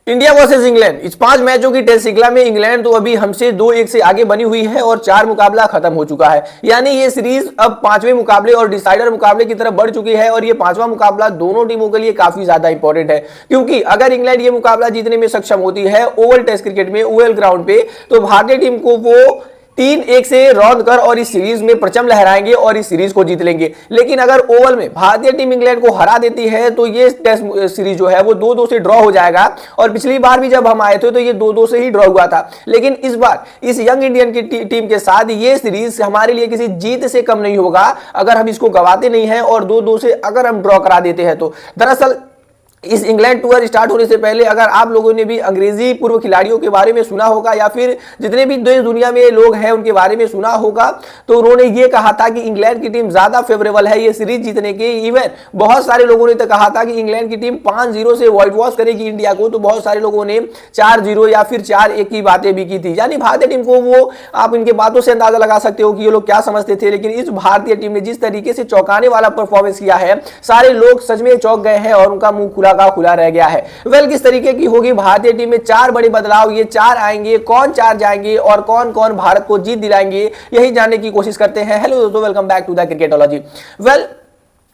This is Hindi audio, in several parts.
इंडिया वर्सेस इंग्लैंड, इस 5 मैचों की टेस्ट श्रृंखला में इंग्लैंड तो अभी हमसे 2-1 से आगे बनी हुई है और 4 मुकाबला खत्म हो चुका है। यानी ये सीरीज अब 5वें मुकाबले और डिसाइडर मुकाबले की तरफ बढ़ चुकी है और ये 5वां मुकाबला दोनों टीमों के लिए काफी ज्यादा इंपॉर्टेंट है, क्योंकि अगर इंग्लैंड ये मुकाबला जीतने में सक्षम होती है ओवल टेस्ट क्रिकेट में, ओवल ग्राउंड पे, तो भारतीय टीम को वो 3-1 से रौंद कर और इस सीरीज में परचम लहराएंगे और इस सीरीज को जीत लेंगे। लेकिन अगर ओवल में भारतीय टीम इंग्लैंड को हरा देती है तो ये टेस्ट सीरीज जो है वो 2-2 से ड्रॉ हो जाएगा। और पिछली बार भी जब हम आए थे तो ये 2-2 से ही ड्रॉ हुआ था, लेकिन इस बार इस यंग इंडियन की टीम के साथ ये सीरीज हमारे लिए किसी जीत से कम नहीं होगा अगर हम इसको गंवाते नहीं है और 2-2 से अगर हम ड्रॉ करा देते हैं तो। दरअसल इस इंग्लैंड टूर स्टार्ट होने से पहले अगर आप लोगों ने भी अंग्रेजी पूर्व खिलाड़ियों के बारे में सुना होगा या फिर जितने भी देश दुनिया में लोग हैं उनके बारे में सुना होगा, तो उन्होंने ये कहा था कि इंग्लैंड की टीम ज्यादा फेवरेबल है ये सीरीज जीतने के। इवन बहुत सारे लोगों ने तो कहा था कि इंग्लैंड की टीम 5-0 से व्हाइट वॉश करेगी इंडिया को, तो बहुत सारे लोगों ने 4-0 या फिर 4-1 की बातें भी की थी। यानी भारतीय टीम को वो आप इनके बातों से अंदाजा लगा सकते हो कि ये लोग क्या समझते थे। लेकिन इस भारतीय टीम ने जिस तरीके से चौंकाने वाला परफॉर्मेंस किया है, सारे लोग सच में चौंक गए हैं और उनका मुंह खुला का खुला रह गया है। वेल, किस तरीके की होगी भारतीय टीम में 4 बड़े बदलाव, ये 4 आएंगे, कौन 4 जाएंगे और कौन कौन भारत को जीत दिलाएंगे, यही जानने की कोशिश करते हैं। हेलो दोस्तों, welcome back to the cricketology. Well,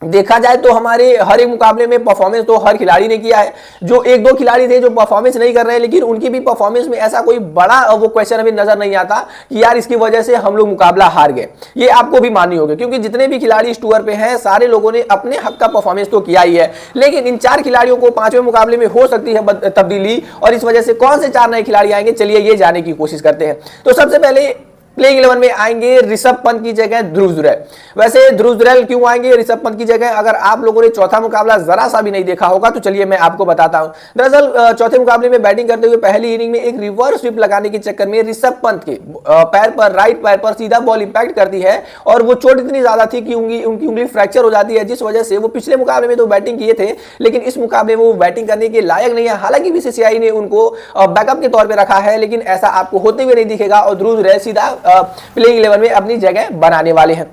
देखा जाए तो हमारे हर एक मुकाबले में परफॉर्मेंस तो हर खिलाड़ी ने किया है। जो 1-2 खिलाड़ी थे जो परफॉर्मेंस नहीं कर रहे हैं, लेकिन उनकी भी परफॉर्मेंस में ऐसा कोई बड़ा वो क्वेश्चन हमें नजर नहीं आता कि यार इसकी वजह से हम लोग मुकाबला हार गए। ये आपको भी माननी होगी, क्योंकि जितने भी खिलाड़ी इस टूर पे हैं सारे लोगों ने अपने हक का परफॉर्मेंस तो किया ही है। लेकिन इन 4 खिलाड़ियों को 5वें मुकाबले में हो सकती है तब्दीली, और इस वजह से कौन से 4 नए खिलाड़ी आएंगे, चलिए ये जानने की कोशिश करते हैं। तो सबसे पहले प्लेइंग 11 में आएंगे ऋषभ पंत की जगह ध्रुव जुरैल। वैसे ध्रुव जुरैल क्यों आएंगे ऋषभ पंत की जगह, अगर आप लोगों ने चौथा मुकाबला जरा सा भी नहीं देखा होगा तो चलिए मैं आपको बताता हूं। दरअसल चौथे मुकाबले में बैटिंग करते हुए पहली इनिंग में एक रिवर्स स्वीप लगाने के चक्कर में ऋषभ पंत के पैर पर, राइट पैर पर सीधा बॉल इंपैक्ट करती है और वो चोट इतनी ज्यादा थी कि उनकी उंगली फ्रैक्चर हो जाती है, जिस वजह से वो पिछले मुकाबले में तो बैटिंग किए थे लेकिन इस मुकाबले में वो बैटिंग करने के लायक नहीं है। हालांकि बीसीसीआई ने उनको बैकअप के तौर पर रखा है, लेकिन ऐसा आपको होते हुए नहीं दिखेगा और ध्रुव जुरैल सीधा प्लेइंग 11 में अपनी जगह बनाने वाले हैं।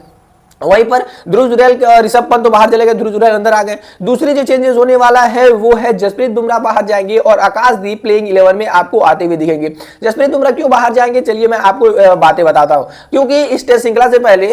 वहीं पर ध्रुव जुरैल, ऋषभ पंत तो बाहर चले गए, ध्रुव जुरैल अंदर आ गए। दूसरी जो चेंजेस होने वाला है वो है जसप्रीत बुमराह बाहर जाएंगे और आकाशदीप प्लेइंग 11 में आपको आते हुए दिखेंगे। जसप्रीत बुमराह क्यों बाहर जाएंगे, चलिए मैं आपको बातें बताता हूं। क्योंकि इस टेस्ट श्रृंखला से पहले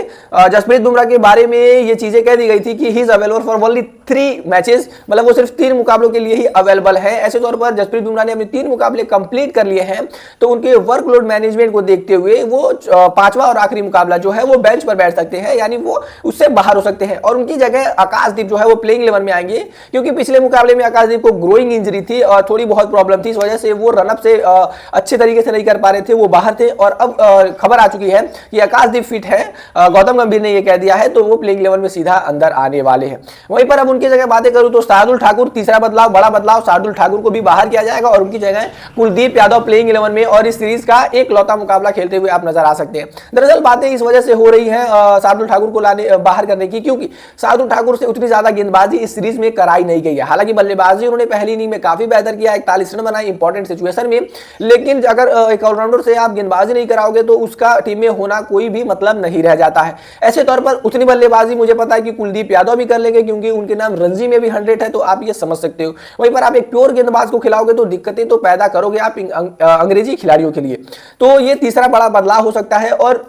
जसप्रीत बुमराह के बारे में ये चीजें कह दी गई थी कि he is available for only 3 matches, मतलब वो सिर्फ 3 मुकाबलों के लिए ही अवेलेबल है। ऐसे तौर पर जसप्रीत बुमराह ने अपने 3 मुकाबले कंप्लीट कर लिए हैं, तो उनके वर्कलोड मैनेजमेंट को देखते हुए वो 5वां और आखिरी मुकाबला जो है वो बेंच पर बैठ सकते हैं, यानी वो उससे बाहर हो सकते हैं। और उनकी जगह आकाशदीप जो है वो प्लेइंग 11 में आएंगे, क्योंकि पिछले मुकाबले में आकाशदीप को ग्रोइंग इंजरी थी और थोड़ी बहुत प्रॉब्लम थी, इस वजह से वो रनअप से अच्छे तरीके से नहीं कर पा रहे थे, वो बाहर थे। और अब खबर आ चुकी है कि आकाशदीप फिट है, गौतम गंभीर ने ये कह दिया है, तो वो प्लेइंग 11 में सीधा अंदर आने वाले हैं। वहीं पर अब उनकी जगह बातें करूं तो शार्दुल ठाकुर, तीसरा बदलाव, बड़ा बदलाव, शार्दुल ठाकुर को भी बाहर किया जाएगा और उनकी जगह कुलदीप यादव प्लेइंग 11 में, और इस सीरीज का एक लौता मुकाबला खेलते हुए आप नजर आ सकते हैं। दरअसल बातें इस वजह से हो रही है शार्दुल ठाकुर को लाने बाहर करने की, क्योंकि शार्दुल ठाकुर से उतनी ज्यादा गेंदबाजी इस सीरीज में कराई नहीं गई है। हालांकि बल्लेबाजी उन्होंने पहली इनिंग में काफी बेहतर किया, 41 रन बनाए इंपॉर्टेंट सिचुएशन में, लेकिन अगर एक ऑलराउंडर से आप गेंदबाजी नहीं कराओगे तो उसका टीम में होना कोई भी मतलब नहीं रह जाता है। ऐसे तौर पर उतनी बल्लेबाजी मुझे पता है कि कुलदीप यादव भी कर लेंगे, क्योंकि उनके नाम रणजी में भी 100 है, तो आप ये समझ सकते हो। वहीं पर आप एक प्योर गेंदबाज को खिलाओगे तो दिक्कतें तो पैदा करोगे आप अंग्रेजी खिलाड़ियों के लिए। तो ये तीसरा बड़ा बदलाव हो सकता है। और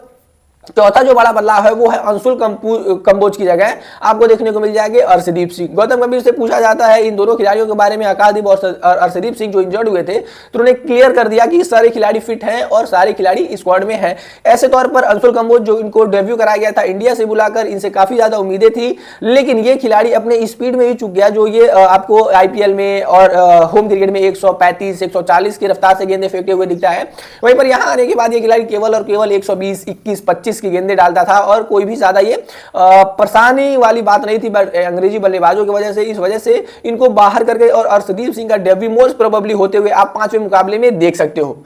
चौथा जो बड़ा बदलाव है वो है अंशुल कंबोज की जगह आपको देखने को मिल जाएंगे अर्शदीप सिंह। गौतम गंभीर से पूछा जाता है इन दोनों खिलाड़ियों के बारे में, आकाशदीप और अर्शदीप सिंह जो इंजर्ड हुए थे, तो उन्होंने क्लियर कर दिया कि सारे खिलाड़ी फिट हैं और सारे खिलाड़ी स्क्वाड में हैं। ऐसे तौर पर अंशुल कंबोज जो इनको डेब्यू कराया गया था इंडिया से बुलाकर, इनसे काफी ज्यादा उम्मीदें थी, लेकिन ये खिलाड़ी अपने स्पीड में ही चूक गया, जो ये आपको आईपीएल में और होम क्रिकेट में 135 140 की रफ्तार से गेंदें फेंकते हुए दिखता है। वहीं पर यहां आने के बाद ये खिलाड़ी केवल और केवल 120 21 25 की गेंदें डालता था और कोई भी ज्यादा ये परेशानी वाली बात नहीं थी अंग्रेजी बल्लेबाजों की वजह से। इस वजह से इनको बाहर करके और अर्शदीप सिंह का डेब्यू मोस्ट प्रोबेबली होते हुए आप 5वें मुकाबले में देख सकते हो।